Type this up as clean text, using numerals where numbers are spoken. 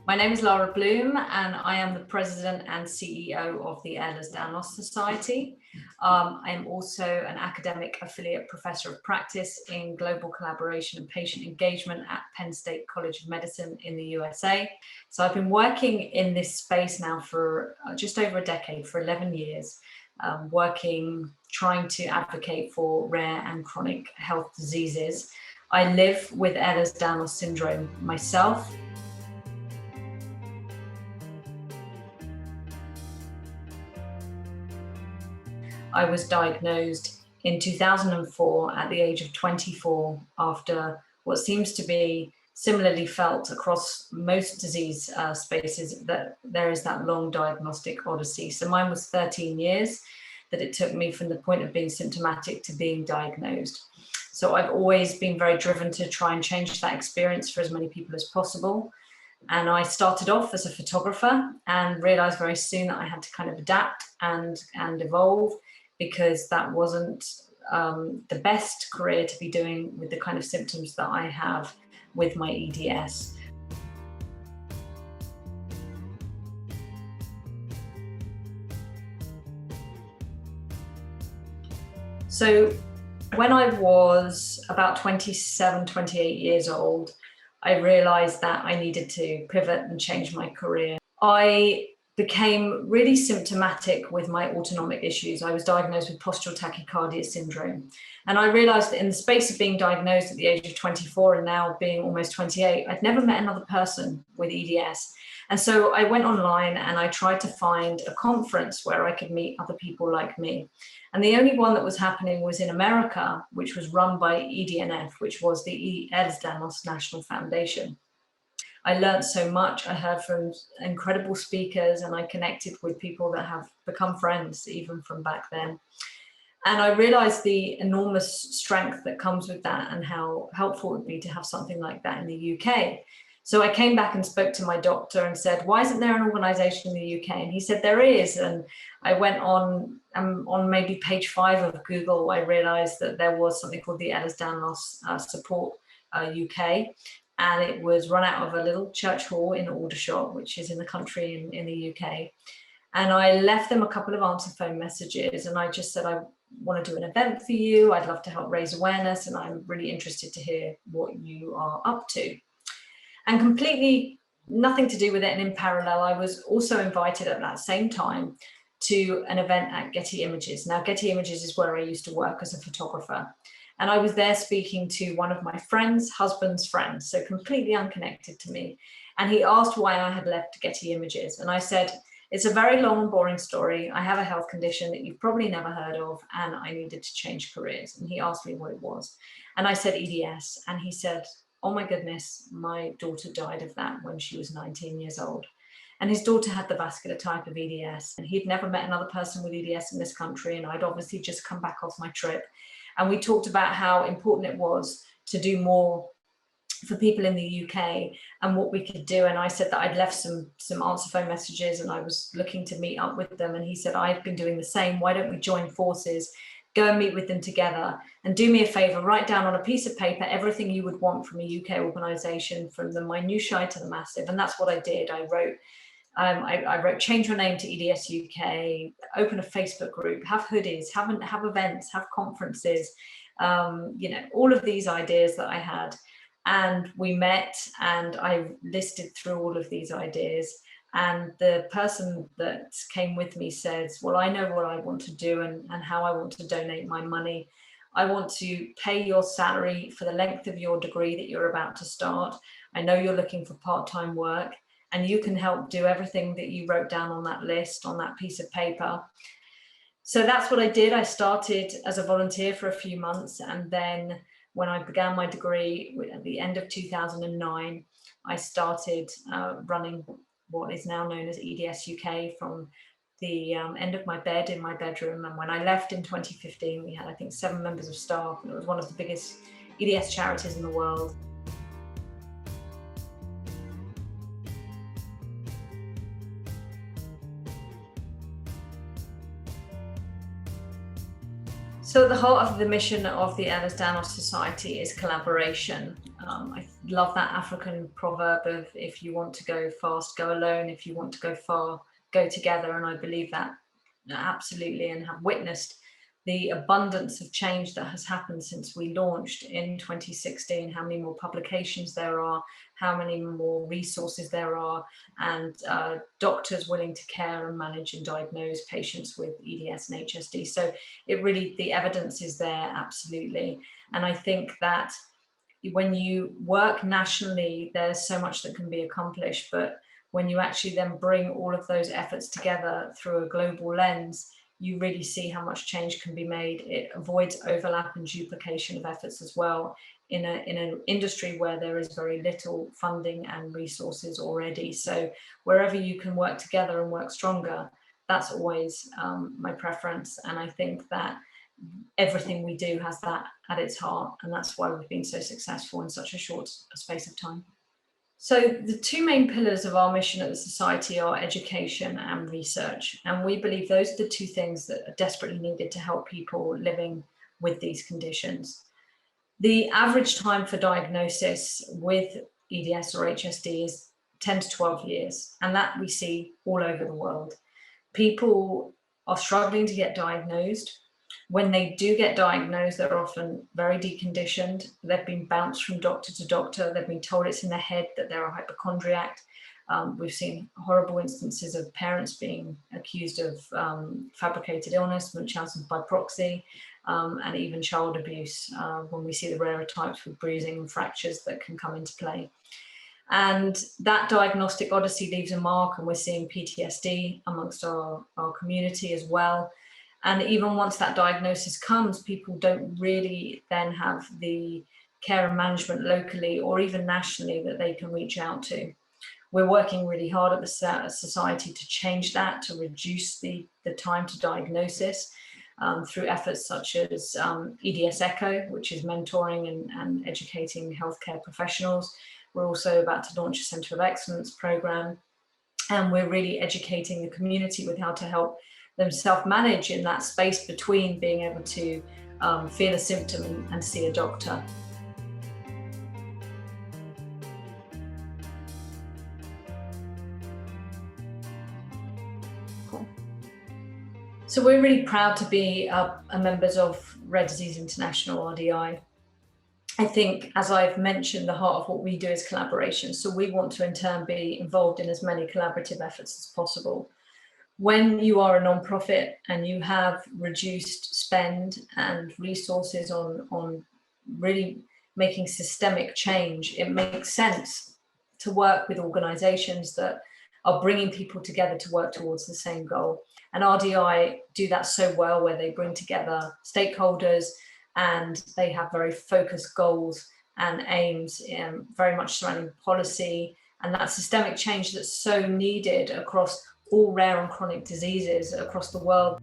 My name is Lara Bloom, and I am the President and CEO of the Ehlers-Danlos Society. I am also an academic affiliate professor of practice in global collaboration and patient engagement at Penn State College of Medicine in the USA. So I've been working in this space now for just over a decade, for 11 years, trying to advocate for rare and chronic health diseases. I live with Ehlers-Danlos syndrome myself. I was diagnosed in 2004 at the age of 24 after what seems to be similarly felt across most disease spaces, that there is that long diagnostic odyssey. So mine was 13 years that it took me from the point of being symptomatic to being diagnosed. So I've always been very driven to try and change that experience for as many people as possible. And I started off as a photographer and realized very soon that I had to kind of adapt and evolve, because that wasn't the best career to be doing with the kind of symptoms that I have with my EDS. So when I was about 27, 28 years old, I realized that I needed to pivot and change my career. I became really symptomatic with my autonomic issues. I was diagnosed with postural tachycardia syndrome. And I realized that in the space of being diagnosed at the age of 24 and now being almost 28, I'd never met another person with EDS. And so I went online and I tried to find a conference where I could meet other people like me. And the only one that was happening was in America, which was run by EDNF, which was the Ehlers-Danlos National Foundation. I learned so much. I heard from incredible speakers and I connected with people that have become friends even from back then. And I realized the enormous strength that comes with that and how helpful it would be to have something like that in the UK. So I came back and spoke to my doctor and said, why isn't there an organization in the UK? And he said, there is. And I went on maybe page 5 of Google, I realized that there was something called the Ehlers-Danlos Support UK. And it was run out of a little church hall in Aldershot, which is in the country in the UK. And I left them a couple of answer phone messages and I just said, I want to do an event for you. I'd love to help raise awareness and I'm really interested to hear what you are up to. And completely nothing to do with it, and in parallel, I was also invited at that same time to an event at Getty Images. Now, Getty Images is where I used to work as a photographer. And I was there speaking to one of my friends' husband's friends, so completely unconnected to me. And he asked why I had left Getty Images. And I said, it's a very long and boring story. I have a health condition that you've probably never heard of, and I needed to change careers. And he asked me what it was. And I said EDS. And he said, oh my goodness, my daughter died of that when she was 19 years old. And his daughter had the vascular type of EDS. And he'd never met another person with EDS in this country. And I'd obviously just come back off my trip. And we talked about how important it was to do more for people in the UK and what we could do. And I said that I'd left some answer phone messages and I was looking to meet up with them. And he said, I've been doing the same. Why don't we join forces, go and meet with them together, and do me a favor, write down on a piece of paper everything you would want from a UK organization, from the minutiae to the massive. And that's what I did. I wrote change your name to EDS UK, open a Facebook group, have hoodies, have events, have conferences, all of these ideas that I had. And we met and I listed through all of these ideas. And the person that came with me says, well, I know what I want to do and how I want to donate my money. I want to pay your salary for the length of your degree that you're about to start. I know you're looking for part-time work, and you can help do everything that you wrote down on that list, on that piece of paper. So that's what I did. I started as a volunteer for a few months. And then when I began my degree at the end of 2009, I started running what is now known as EDS UK from the end of my bed in my bedroom. And when I left in 2015, we had, I think, 7 members of staff. And it was one of the biggest EDS charities in the world. So at the heart of the mission of the Ehlers-Danlos Society is collaboration. I love that African proverb of, if you want to go fast, go alone. If you want to go far, go together. And I believe that absolutely, and have witnessed the abundance of change that has happened since we launched in 2016, how many more publications there are, how many more resources there are, and doctors willing to care and manage and diagnose patients with EDS and HSD. So it really, the evidence is there, absolutely. And I think that when you work nationally, there's so much that can be accomplished, but when you actually then bring all of those efforts together through a global lens, you really see how much change can be made. It avoids overlap and duplication of efforts as well in an industry where there is very little funding and resources already. So wherever you can work together and work stronger, that's always my preference. And I think that everything we do has that at its heart, and that's why we've been so successful in such a short space of time. So the two main pillars of our mission at the Society are education and research, and we believe those are the two things that are desperately needed to help people living with these conditions. The average time for diagnosis with EDS or HSD is 10 to 12 years, and that we see all over the world. People are struggling to get diagnosed. When they do get diagnosed, they're often very deconditioned. They've been bounced from doctor to doctor. They've been told it's in their head, that they're a hypochondriac. We've seen horrible instances of parents being accused of fabricated illness, Munchausen by proxy, and even child abuse when we see the rarer types with bruising and fractures that can come into play. And that diagnostic odyssey leaves a mark, and we're seeing PTSD amongst our community as well. And even once that diagnosis comes, people don't really then have the care and management locally or even nationally that they can reach out to. We're working really hard at the society to change that, to reduce the time to diagnosis through efforts such as EDS Echo, which is mentoring and educating healthcare professionals. We're also about to launch a Centre of Excellence program, and we're really educating the community with how to help them self-manage in that space between being able to feel a symptom and see a doctor. Cool. So we're really proud to be members of Rare Disease International, RDI. I think, as I've mentioned, the heart of what we do is collaboration. So we want to in turn be involved in as many collaborative efforts as possible. When you are a nonprofit and you have reduced spend and resources on really making systemic change, it makes sense to work with organizations that are bringing people together to work towards the same goal. And RDI do that so well, where they bring together stakeholders and they have very focused goals and aims, very much surrounding policy and that systemic change that's so needed across all rare and chronic diseases across the world.